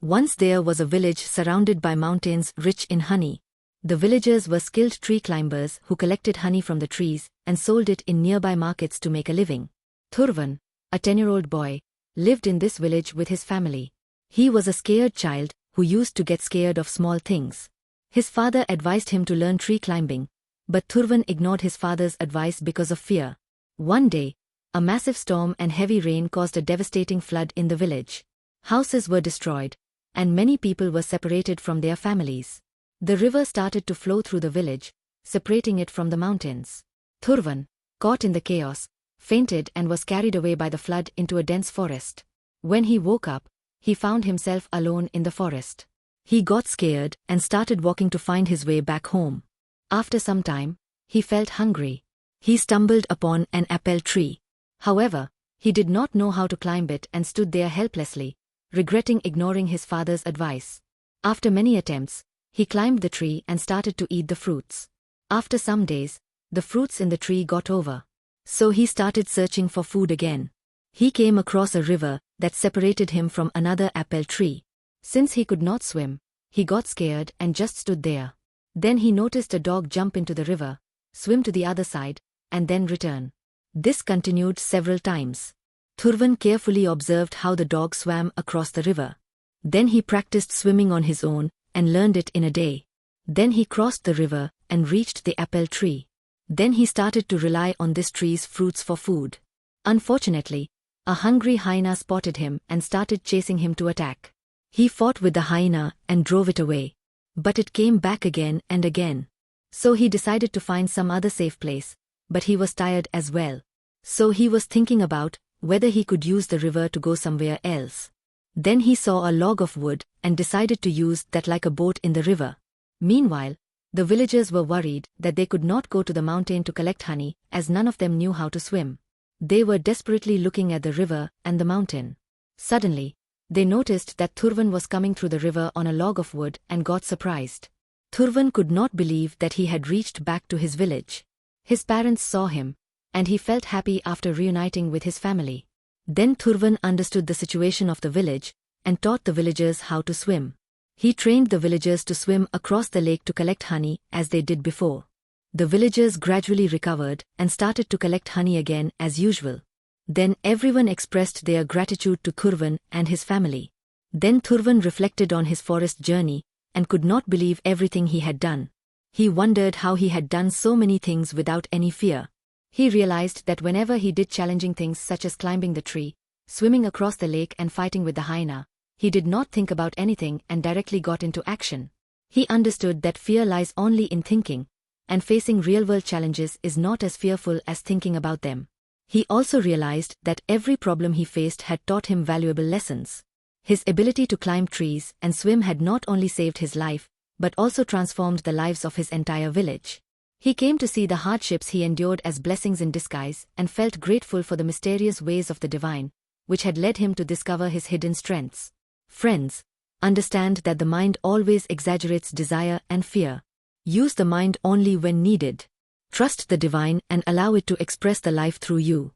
Once there was a village surrounded by mountains rich in honey. The villagers were skilled tree climbers who collected honey from the trees and sold it in nearby markets to make a living. Thurvan, a 10-year-old boy, lived in this village with his family. He was a scared child who used to get scared of small things. His father advised him to learn tree climbing, but Thurvan ignored his father's advice because of fear. One day, a massive storm and heavy rain caused a devastating flood in the village. Houses were destroyed, and many people were separated from their families. The river started to flow through the village, separating it from the mountains. Thurvan, caught in the chaos, fainted and was carried away by the flood into a dense forest. When he woke up, he found himself alone in the forest. He got scared and started walking to find his way back home. After some time, he felt hungry. He stumbled upon an apple tree. However, he did not know how to climb it and stood there helplessly, regretting ignoring his father's advice. After many attempts, he climbed the tree and started to eat the fruits. After some days, the fruits in the tree got over. So he started searching for food again. He came across a river that separated him from another apple tree. Since he could not swim, he got scared and just stood there. Then he noticed a dog jump into the river, swim to the other side, and then return. This continued several times. Thurvan carefully observed how the dog swam across the river. Then he practiced swimming on his own and learned it in a day. Then he crossed the river and reached the apple tree. Then he started to rely on this tree's fruits for food. Unfortunately, a hungry hyena spotted him and started chasing him to attack. He fought with the hyena and drove it away. But it came back again and again. So he decided to find some other safe place, but he was tired as well. So he was thinking about whether he could use the river to go somewhere else. Then he saw a log of wood and decided to use that like a boat in the river. Meanwhile, the villagers were worried that they could not go to the mountain to collect honey as none of them knew how to swim. They were desperately looking at the river and the mountain. Suddenly, they noticed that Thurvan was coming through the river on a log of wood and got surprised. Thurvan could not believe that he had reached back to his village. His parents saw him, and he felt happy after reuniting with his family. Then Thurvan understood the situation of the village and taught the villagers how to swim. He trained the villagers to swim across the lake to collect honey as they did before. The villagers gradually recovered and started to collect honey again as usual. Then everyone expressed their gratitude to Thurvan and his family. Then Thurvan reflected on his forest journey and could not believe everything he had done. He wondered how he had done so many things without any fear. He realized that whenever he did challenging things such as climbing the tree, swimming across the lake and fighting with the hyena, he did not think about anything and directly got into action. He understood that fear lies only in thinking, and facing real-world challenges is not as fearful as thinking about them. He also realized that every problem he faced had taught him valuable lessons. His ability to climb trees and swim had not only saved his life, but also transformed the lives of his entire village. He came to see the hardships he endured as blessings in disguise and felt grateful for the mysterious ways of the divine, which had led him to discover his hidden strengths. Friends, understand that the mind always exaggerates desire and fear. Use the mind only when needed. Trust the divine and allow it to express the life through you.